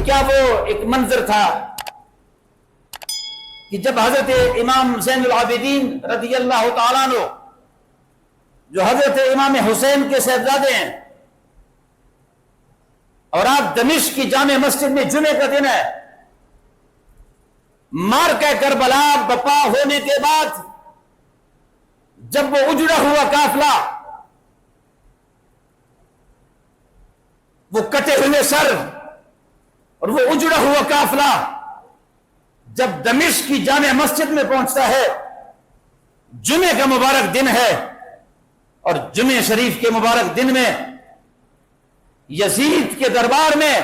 کیا وہ ایک منظر تھا کہ جب حضرت امام زین العابدین رضی اللہ تعالیٰ عنہ جو حضرت امام حسین کے صاحبزادے ہیں اور آپ دمشق کی جامع مسجد میں جمعے کا دن ہے، مارکہ کربلا بپا ہونے کے بعد جب وہ اجڑا ہوا قافلہ، وہ کٹے ہوئے سر اور وہ اجڑا ہوا قافلہ جب دمشق کی جامع مسجد میں پہنچتا ہے، جمعے کا مبارک دن ہے، اور جمعہ شریف کے مبارک دن میں یزید کے دربار میں،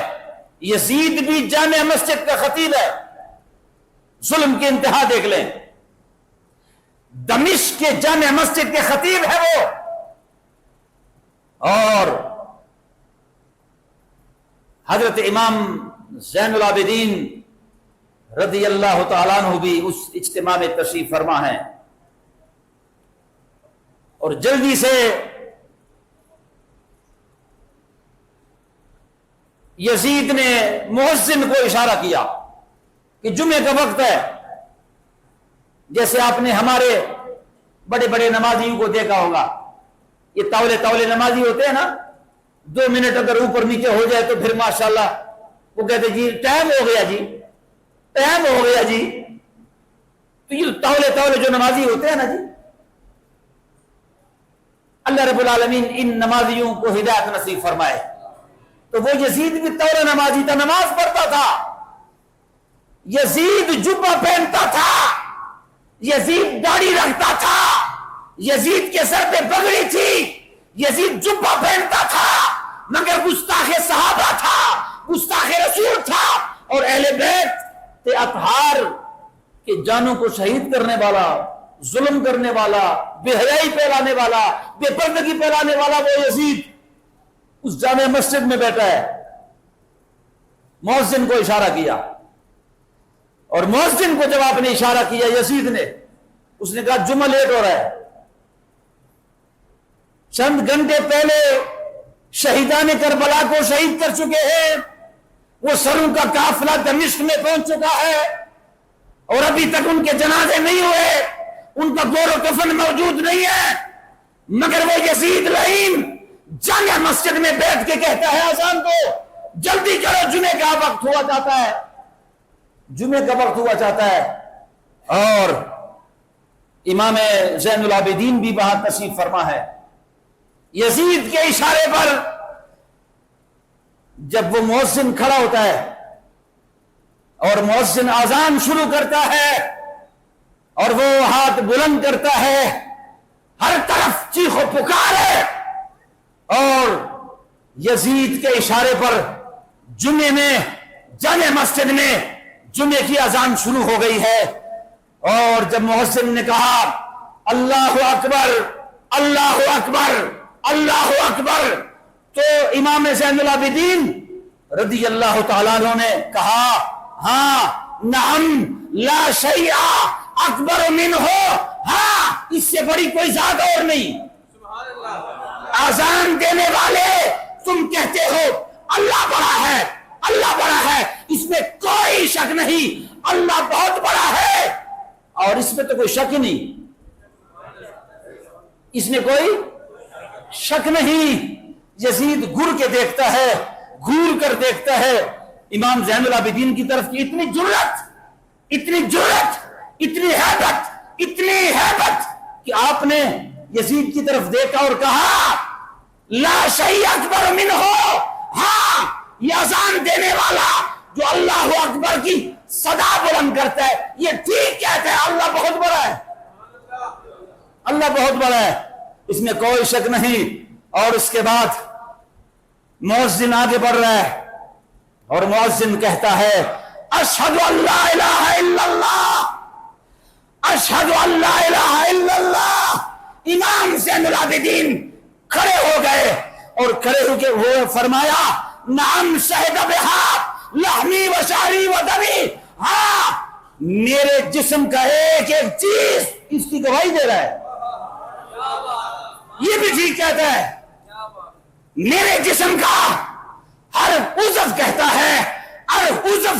یزید بھی جامع مسجد کا خطیب ہے، ظلم کی انتہا دیکھ لیں، دمشق کے جامع مسجد کے خطیب ہے وہ، اور حضرت امام زین العابدین رضی اللہ تعالیٰ عنہ بھی اس اجتماع میں تشریف فرما ہیں، اور جلدی سے یزید نے مؤذن کو اشارہ کیا کہ جمعے کا وقت ہے۔ جیسے آپ نے ہمارے بڑے بڑے نمازیوں کو دیکھا ہوگا، یہ تولے نمازی ہوتے ہیں نا، 2 منٹ اگر اوپر نیچے ہو جائے تو پھر ماشاءاللہ وہ کہتے جی ٹائم ہو گیا جی، ٹائم ہو گیا جی۔ تو یہ تولے جو نمازی ہوتے ہیں نا جی، اللہ رب العالمین ان نمازیوں کو ہدایت نصیب فرمائے۔ تو وہ یزید بھی تولے نمازی تھا، نماز پڑھتا تھا، یزید جبہ پہنتا تھا، یزید داڑھی رکھتا تھا، یزید کے سر پہ پگڑی تھی، یزید جبہ پہنتا تھا، مگر گستاخ صحابہ تھا، گستاخ رسول تھا، اور اہل بیت اطہار کے جانوں کو شہید کرنے والا، ظلم کرنے والا، بے حیائی پھیلانے والا، بے پردگی پھیلانے والا وہ یزید اس جامع مسجد میں بیٹھا ہے۔ مؤذن کو اشارہ کیا، اور مؤذن کو جب آپ نے اشارہ کیا یزید نے، اس نے کہا جمعہ لیٹ ہو رہا ہے۔ چند گھنٹے پہلے شہیدان کربلا کو شہید کر چکے ہیں، وہ سروں کا قافلہ دمشق میں پہنچ چکا ہے، اور ابھی تک ان کے جنازے نہیں ہوئے، ان کا گور و کفن موجود نہیں ہے، مگر وہ یزید لعین جامع مسجد میں بیٹھ کے کہتا ہے اذان کو جلدی کرو، جمعے کا وقت ہوا جاتا ہے، جمعے کا وقت ہوا جاتا ہے۔ اور امام زین العابدین بھی وہاں تشریف فرما ہے۔ یزید کے اشارے پر جب وہ مؤذن کھڑا ہوتا ہے اور مؤذن اذان شروع کرتا ہے اور وہ ہاتھ بلند کرتا ہے، ہر طرف چیخ و پکار ہے، اور یزید کے اشارے پر جمعے میں جامع مسجد میں جمعے کی اذان شروع ہو گئی ہے۔ اور جب مؤذن نے کہا اللہ اکبر اللہ اکبر اللہ اکبر، تو امام زین العابدین رضی اللہ تعالیٰ عنہ نے کہا ہاں نعم لا شیء اکبر منہ، ہاں اس سے بڑی کوئی ذات اور نہیں۔ اذان دینے والے تم کہتے ہو اللہ بڑا ہے، اللہ بڑا ہے، اس میں کوئی شک نہیں، اللہ بہت بڑا ہے، اور اس میں تو کوئی شک ہی نہیں، اس میں کوئی شک نہیں۔ یزید گر کے دیکھتا ہے، گور کر دیکھتا ہے امام زین العابدین کی طرف کی اتنی جرأت، اتنی جرأت، اتنی ہیبت، اتنی ہیبت کہ آپ نے یزید کی طرف دیکھا اور کہا لا شیء اکبر منہ، ہاں یہ اذان دینے والا جو اللہ اکبر کی صدا بلند کرتا ہے یہ ٹھیک کہتا ہے، اللہ بہت بڑا ہے، اللہ بہت بڑا ہے، اس میں کوئی شک نہیں۔ اور اس کے بعد مؤذن آگے بڑھ رہا ہے اور مؤذن کہتا ہے اشہد ان لا الہ الا اللہ، اشہد ان لا الہ الا اللہ۔ امام زین العابدین کھڑے ہو گئے اور کھڑے ہو کے وہ فرمایا نعم شہد بہا لحمی و شعری و دمی، ہاں میرے جسم کا ایک ایک چیز اس کی گواہی دے رہا ہے، یہ بھی ٹھیک کہتا ہے، میرے جسم کا ہر عضو کہتا ہے، ہر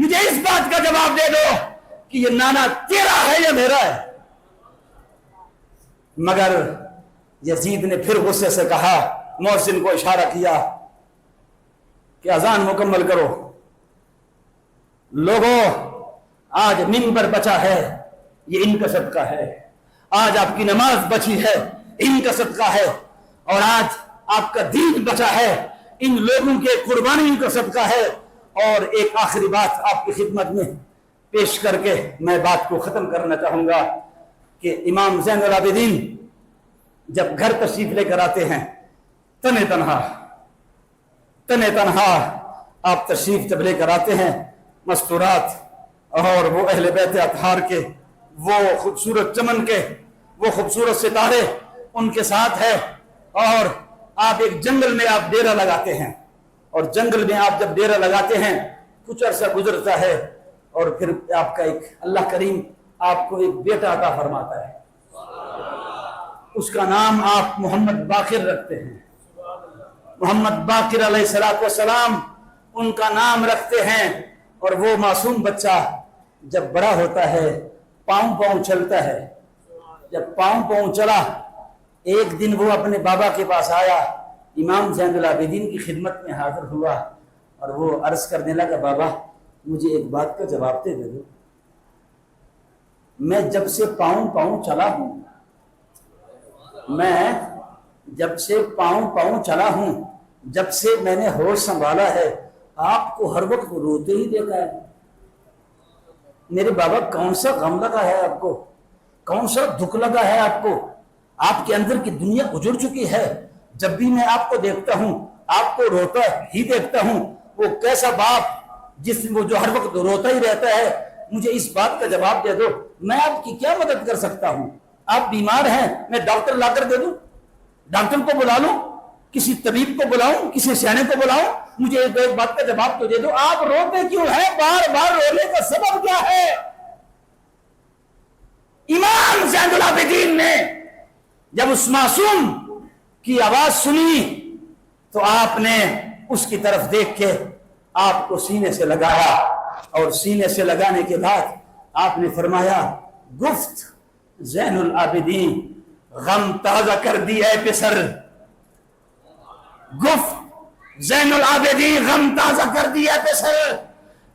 مجھے اس بات کا جواب دے دو کہ یہ نانا تیرا ہے یا میرا ہے؟ مگر یزید نے پھر غصے سے کہا، مؤذن کو اشارہ کیا کہ اذان مکمل کرو۔ لوگوں، آج منبر بچا ہے، یہ ان کا صدقہ ہے۔ آج آپ کی نماز بچی ہے، ان کا صدقہ ہے۔ اور آج آپ کا دین بچا ہے، ان لوگوں کے قربانی کا صدقہ ہے۔ اور ایک آخری بات آپ کی خدمت میں پیش کر کے میں بات کو ختم کرنا چاہوں گا کہ امام زین العابدین جب گھر تشریف لے کر آتے ہیں، تنہا تنہا آپ تشریف جب لے کر آتے ہیں، مستورات اور وہ اہل بیت اطہار کے وہ خوبصورت چمن کے وہ خوبصورت ستارے ان کے ساتھ ہے، اور آپ ایک جنگل میں آپ ڈیرا لگاتے ہیں، اور جنگل میں آپ جب ڈیرا لگاتے ہیں کچھ عرصہ گزرتا ہے، اور پھر آپ کا ایک اللہ کریم آپ کو ایک بیٹا عطا فرماتا ہے، اس کا نام آپ محمد باقر رکھتے ہیں۔ محمد باقر علیہ السلام ان کا نام رکھتے ہیں، اور وہ معصوم بچہ جب بڑا ہوتا ہے پاؤں پاؤں چلتا ہے۔ جب پاؤں پاؤں چلا، ایک دن وہ اپنے بابا کے پاس آیا، امام زین العابدین کی خدمت میں حاضر ہوا، اور وہ عرض کرنے لگا، بابا مجھے ایک بات کا جواب دے دو، میں جب سے پاؤں پاؤں چلا ہوں، میں جب سے پاؤں پاؤں چلا ہوں، جب سے میں نے ہوش سنبھالا ہے، آپ کو ہر وقت روتے ہی دیکھا ہے۔ میرے بابا کون سا غم لگا ہے آپ کو؟ کون سا دکھ لگا ہے آپ کو؟ آپ کے اندر کی دنیا اجڑ چکی ہے۔ جب بھی میں آپ کو دیکھتا ہوں آپ کو روتا ہی دیکھتا ہوں۔ وہ کیسا باپ وہ جو ہر وقت روتا ہی رہتا ہے؟ مجھے اس بات کا جواب دے دو، میں آپ کی کیا مدد کر سکتا ہوں؟ آپ بیمار ہیں، میں ڈاکٹر لا کر دے دوں؟ ڈاکٹر کو بلا لوں؟ کسی طبیب کو بلاؤں؟ کسی سیانے کو بلاؤں؟ مجھے ایک بات کا جواب تو دے دو، آپ روتے کیوں ہیں؟ بار بار رونے کا سبب کیا ہے؟ امام زین العابدین نے جب اس معصوم کی آواز سنی تو آپ نے اس کی طرف دیکھ کے آپ کو سینے سے لگایا، اور سینے سے لگانے کے بعد آپ نے فرمایا، گفت زین العابدین غم تازہ کر دی اے پسر، گفت زین العابدین غم تازہ کر دی اے پسر،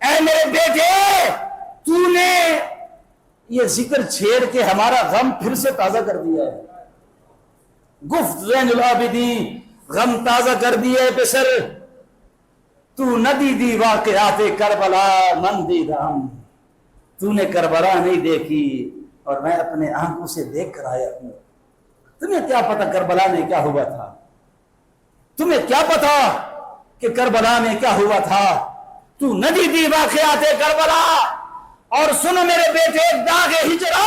اے میرے بیٹے تو نے یہ ذکر چھیڑ کے ہمارا غم پھر سے تازہ کر دیا ہے۔ گفت زین العابدین غم تازہ کر دی اے پسر، تو ندی دی واقعات کربلا من دیدم، تو نے کربلا نہیں دیکھی اور میں اپنے آنکھوں سے دیکھ کر آیا ہوں۔ تمہیں کیا پتا کربلا میں کیا ہوا تھا؟ تمہیں کیا پتا کہ کربلا میں کیا ہوا تھا؟ تو ندی دی واقعات کربلا، اور سنو میرے بیٹے، داغ ہجرا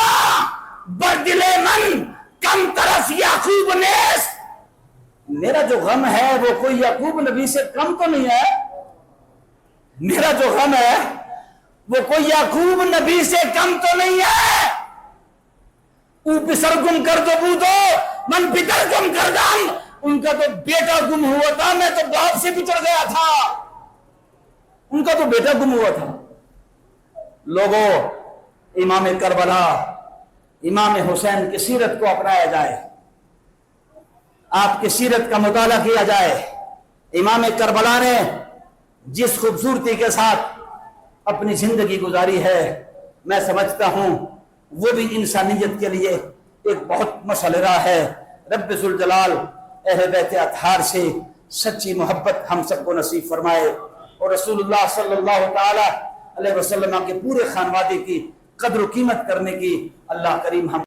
بردل من کم طرف یعقوب نیس، میرا جو غم ہے وہ کوئی یعقوب نبی سے کم تو نہیں ہے۔ میرا جو غم ہے وہ کوئی یعقوب نبی سے کم تو نہیں ہے۔ او پسر گم کر دو بودو من پتر گم کر دم، ان کا تو بیٹا گم ہوا تھا، میں تو باپ سے بچڑ گیا تھا، ان کا تو بیٹا گم ہوا تھا۔ لوگوں، امام کربلا امام حسین کی سیرت کو اپنایا جائے، آپ کی سیرت کا مطالعہ کیا جائے۔ امام کربلا نے جس خوبصورتی کے ساتھ اپنی زندگی گزاری ہے، میں سمجھتا ہوں وہ بھی انسانیت کے لیے ایک بہت مشعل راہ ہے۔ رب ذوالجلال اہل بیت اطہار سے سچی محبت ہم سب کو نصیب فرمائے، اور رسول اللہ صلی اللہ تعالی علیہ وسلم کے پورے خانوادے کی قدر و قیمت کرنے کی اللہ کریم ہم